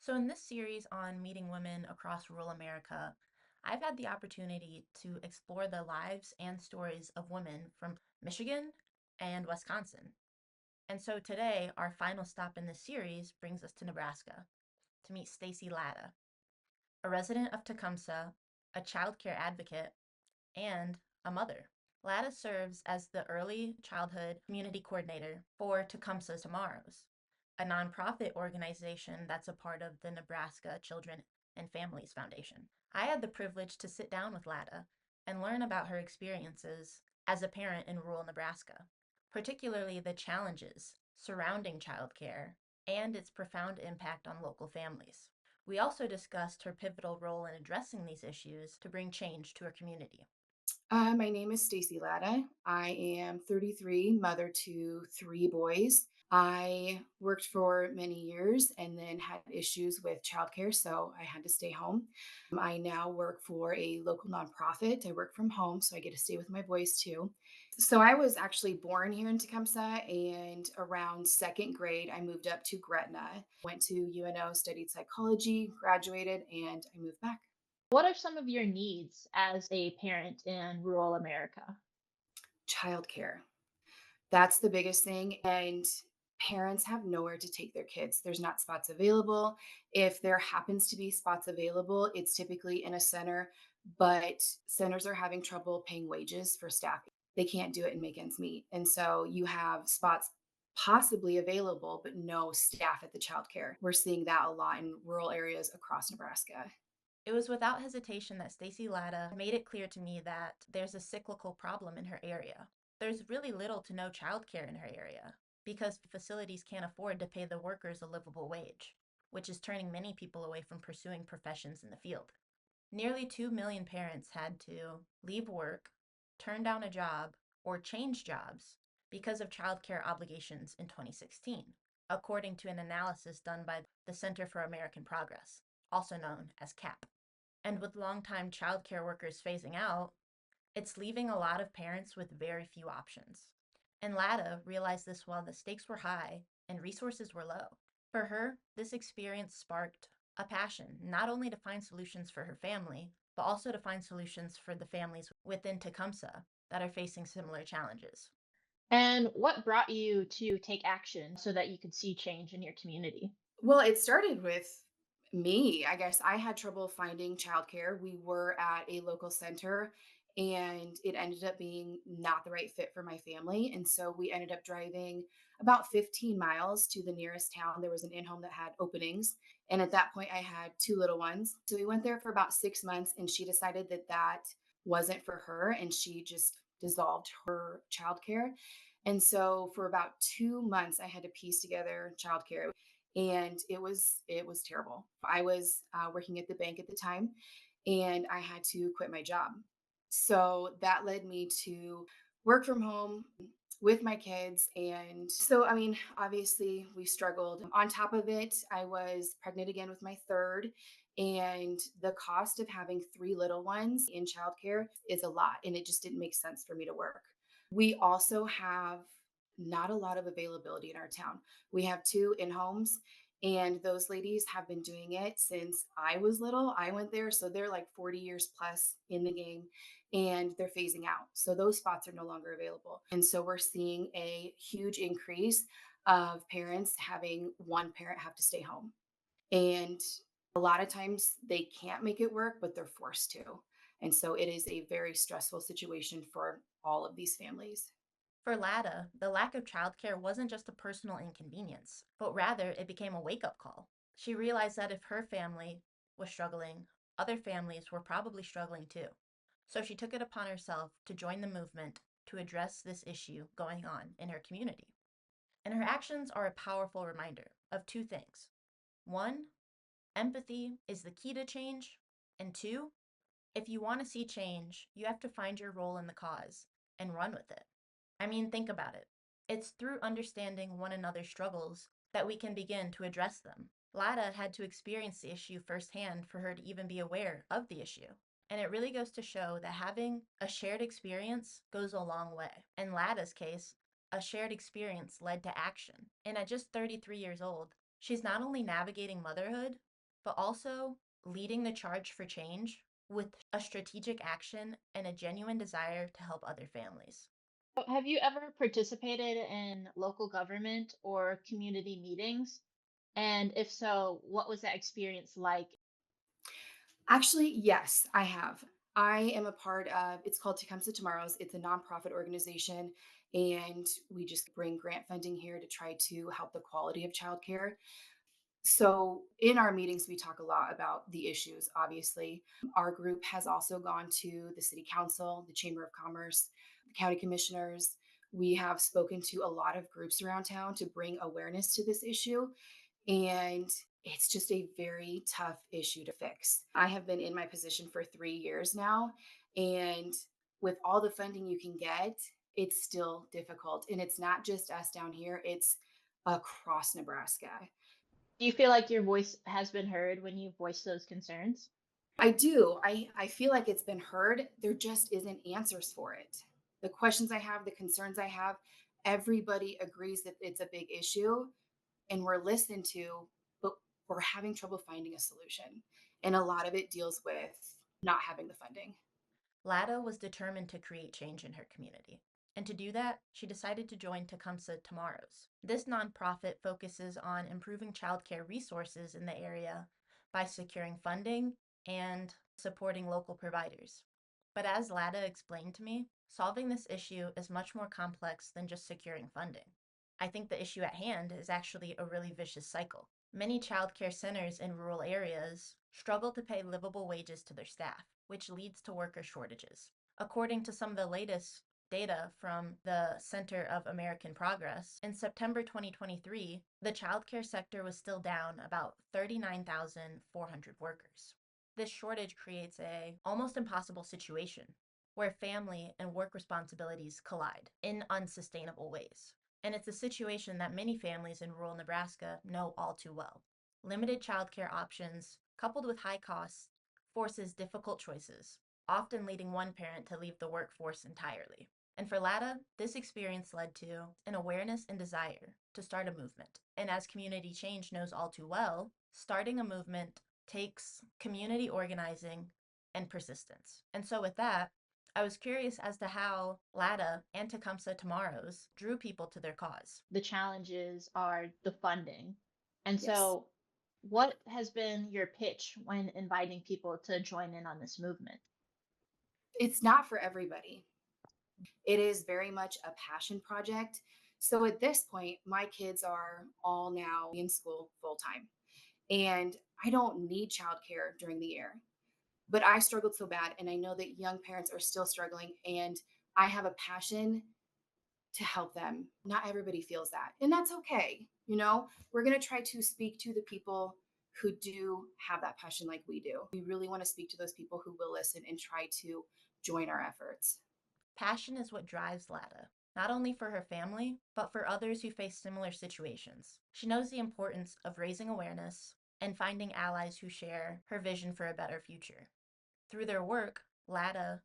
So, in this series on meeting women across rural America, I've had the opportunity to explore the lives and stories of women from Michigan and Wisconsin. And so today, our final stop in this series brings us to Nebraska to meet Stacie Lada, a resident of Tecumseh, a child care advocate, and a mother. Lada serves as the early childhood community coordinator for Tecumseh Tomorrows, a nonprofit organization that's a part of the Nebraska Children and Families Foundation. I had the privilege to sit down with Lada and learn about her experiences as a parent in rural Nebraska, particularly the challenges surrounding childcare and its profound impact on local families. We also discussed her pivotal role in addressing these issues to bring change to her community. My name is Stacie Lada. I am 33, mother to three boys. I worked for many years and then had issues with childcare, so I had to stay home. I now work for a local nonprofit. I work from home, so I get to stay with my boys too. So I was actually born here in Tecumseh, and around second grade, I moved up to Gretna, went to UNO, studied psychology, graduated, and I moved back. What are some of your needs as a parent in rural America? Childcare. That's the biggest thing, and parents have nowhere to take their kids. There's not spots available. If there happens to be spots available, it's typically in a center, but centers are having trouble paying wages for staff. They can't do it and make ends meet. And so you have spots possibly available, but no staff at the childcare. We're seeing that a lot in rural areas across Nebraska. It was without hesitation that Stacie Lada made it clear to me that there's a cyclical problem in her area. There's really little to no childcare in her area because facilities can't afford to pay the workers a livable wage, which is turning many people away from pursuing professions in the field. Nearly 2 million parents had to leave work, turn down a job, or change jobs because of childcare obligations in 2016, according to an analysis done by the Center for American Progress, also known as CAP. And with longtime childcare workers phasing out, it's leaving a lot of parents with very few options. And Lada realized this while the stakes were high and resources were low. For her, this experience sparked a passion not only to find solutions for her family, but also to find solutions for the families within Tecumseh that are facing similar challenges. And what brought you to take action so that you could see change in your community? Well, it started with me. I guess I had trouble finding childcare. We were at a local center and it ended up being not the right fit for my family. And so we ended up driving about 15 miles to the nearest town. There was an in home that had openings. And at that point, I had two little ones. So we went there for about 6 months and she decided that that wasn't for her. And she just dissolved her childcare. And so for about 2 months, I had to piece together childcare and it was terrible. I was working at the bank at the time and I had to quit my job. So that led me to work from home with my kids. And so, I mean, obviously, we struggled. On top of it, I was pregnant again with my third. And the cost of having three little ones in childcare is a lot. And it just didn't make sense for me to work. We also have not a lot of availability in our town. We have two in homes, and those ladies have been doing it since I was little. I went there, so they're like 40 years plus in the game and they're phasing out. So those spots are no longer available. And so we're seeing a huge increase of parents having one parent have to stay home. And a lot of times they can't make it work, but they're forced to. And so it is a very stressful situation for all of these families. For Lada, the lack of childcare wasn't just a personal inconvenience, but rather it became a wake up call. She realized that if her family was struggling, other families were probably struggling too. So she took it upon herself to join the movement to address this issue going on in her community. And her actions are a powerful reminder of two things. One, empathy is the key to change. And two, if you want to see change, you have to find your role in the cause and run with it. I mean, think about it. It's through understanding one another's struggles that we can begin to address them. Lada had to experience the issue firsthand for her to even be aware of the issue. And it really goes to show that having a shared experience goes a long way. In Lada's case, a shared experience led to action. And at just 33 years old, she's not only navigating motherhood, but also leading the charge for change with a strategic action and a genuine desire to help other families. Have you ever participated in local government or community meetings? And if so, what was that experience like? Actually, yes, I have. I am a part of it's called Tecumseh Tomorrows. It's a nonprofit organization, and we just bring grant funding here to try to help the quality of childcare. So, in our meetings, we talk a lot about the issues, obviously. Our group has also gone to the city council, the chamber of commerce, the county commissioners. We have spoken to a lot of groups around town to bring awareness to this issue. And it's just a very tough issue to fix. I have been in my position for 3 years now. And with all the funding you can get, it's still difficult. And it's not just us down here, it's across Nebraska. Do you feel like your voice has been heard when you voice those concerns? I do. I feel like it's been heard. There just isn't answers for it. The questions I have, the concerns I have, everybody agrees that it's a big issue and we're listened to, but we're having trouble finding a solution. And a lot of it deals with not having the funding. Lada was determined to create change in her community. And to do that, she decided to join Tecumseh Tomorrows. This nonprofit focuses on improving childcare resources in the area by securing funding and supporting local providers. But as Lada explained to me, solving this issue is much more complex than just securing funding. I think the issue at hand is actually a really vicious cycle. Many childcare centers in rural areas struggle to pay livable wages to their staff, which leads to worker shortages. According to some of the latest data from the Center of American Progress, in September 2023, the childcare sector was still down about 39,400 workers. This shortage creates a almost impossible situation where family and work responsibilities collide in unsustainable ways. And it's a situation that many families in rural Nebraska know all too well. Limited childcare options, coupled with high costs, forces difficult choices, often leading one parent to leave the workforce entirely. And for Lada, this experience led to an awareness and desire to start a movement. And as community change knows all too well, starting a movement takes community organizing and persistence. And so, with that, I was curious as to how Lada and Tecumseh Tomorrows drew people to their cause. The challenges are the funding. And Yes. so, what has been your pitch when inviting people to join in on this movement? It's not for everybody. It is very much a passion project. So at this point, my kids are all now in school full time. And I don't need childcare during the year. But I struggled so bad. And I know that young parents are still struggling. And I have a passion to help them. Not everybody feels that. And that's okay. We're going to try to speak to the people who do have that passion like we do. We really want to speak to those people who will listen and try to join our efforts. Passion is what drives Lada, not only for her family, but for others who face similar situations. She knows the importance of raising awareness and finding allies who share her vision for a better future. Through their work, Lada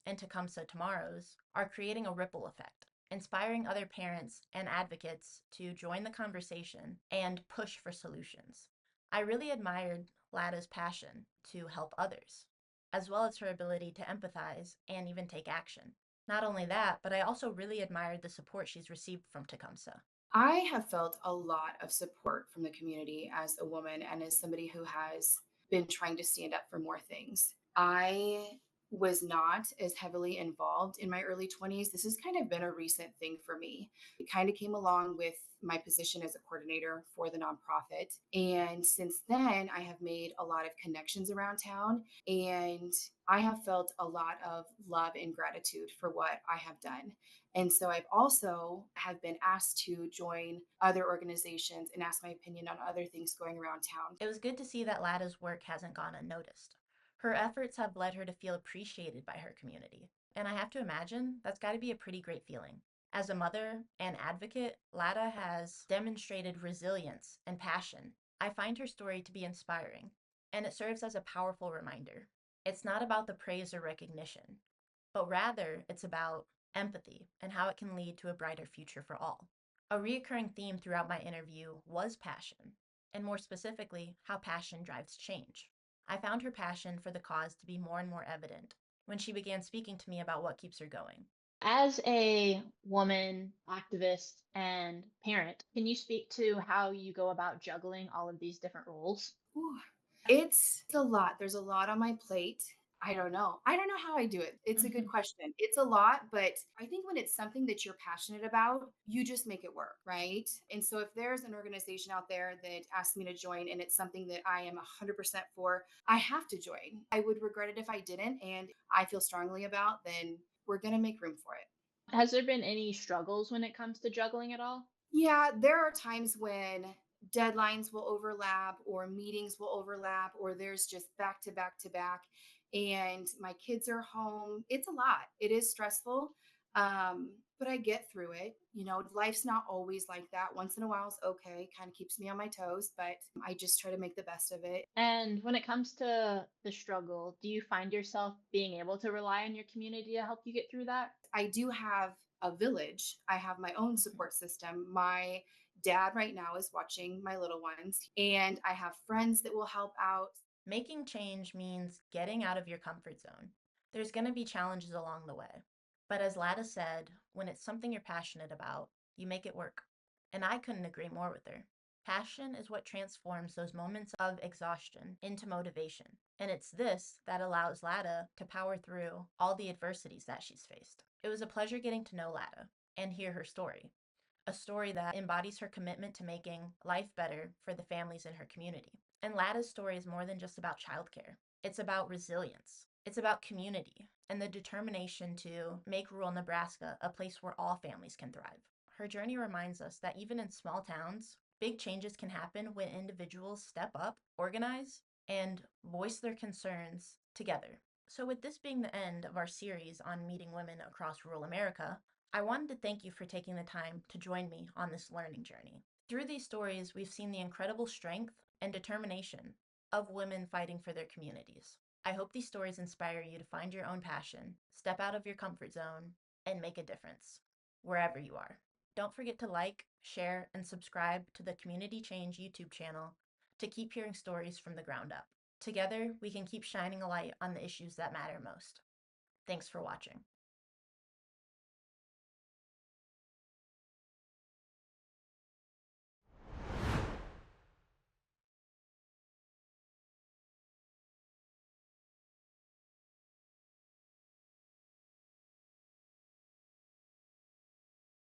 and Tecumseh Tomorrows are creating a ripple effect, inspiring other parents and advocates to join the conversation and push for solutions. I really admired Lada's passion to help others, as well as her ability to empathize and even take action. Not only that, but I also really admired the support she's received from Tecumseh. I have felt a lot of support from the community as a woman and as somebody who has been trying to stand up for more things. I was not as heavily involved in my early 20s. This has kind of been a recent thing for me. It kind of came along with my position as a coordinator for the nonprofit. And since then, I have made a lot of connections around town and I have felt a lot of love and gratitude for what I have done. And so I've also have been asked to join other organizations and ask my opinion on other things going around town. It was good to see that Lada's work hasn't gone unnoticed. Her efforts have led her to feel appreciated by her community. And I have to imagine that's got to be a pretty great feeling. As a mother and advocate, Lada has demonstrated resilience and passion. I find her story to be inspiring, and it serves as a powerful reminder. It's not about the praise or recognition, but rather it's about empathy and how it can lead to a brighter future for all. A recurring theme throughout my interview was passion. and more specifically, how passion drives change. I found her passion for the cause to be more and more evident when she began speaking to me about what keeps her going. As a woman, activist, and parent, can you speak to how you go about juggling all of these different roles? Ooh, it's a lot. There's a lot on my plate. I don't know. I don't know how I do it. It's a good Mhm. question. It's a lot, but I think when it's something that you're passionate about, you just make it work, right? And so if there's an organization out there that asks me to join and it's something that I am 100% for, I have to join. I would regret it if I didn't. And I feel strongly about, then we're going to make room for it. Has there been any struggles when it comes to juggling at all? Yeah, there are times when deadlines will overlap or meetings will overlap or there's just back to back to back and my kids are home. It's a lot. It is stressful. But I get through it. You know, life's not always like that. Once in a while is okay, kind of keeps me on my toes, but I just try to make the best of it. And when it comes to the struggle, do you find yourself being able to rely on your community to help you get through that? I do have a village. I have my own Mhm. support system. My dad right now is watching my little ones, and I have friends that will help out. Making change means getting out of your comfort zone. There's going to be challenges along the way. But as Lada said, when it's something you're passionate about, you make it work. And I couldn't agree more with her. Passion is what transforms those moments of exhaustion into motivation. And it's this that allows Lada to power through all the adversities that she's faced. It was a pleasure getting to know Lada and hear her story, a story that embodies her commitment to making life better for the families in her community. And Lada's story is more than just about childcare. It's about resilience. It's about community and the determination to make rural Nebraska a place where all families can thrive. Her journey reminds us that even in small towns, big changes can happen when individuals step up, organize, and voice their concerns together. So, with this being the end of our series on meeting women across rural America, I wanted to thank you for taking the time to join me on this learning journey. Through these stories, we've seen the incredible strength and determination of women fighting for their communities. I hope these stories inspire you to find your own passion, step out of your comfort zone, and make a difference wherever you are. Don't forget to like, share, and subscribe to the Community Change YouTube channel to keep hearing stories from the ground up. Together, we can keep shining a light on the issues that matter most. Thanks for watching.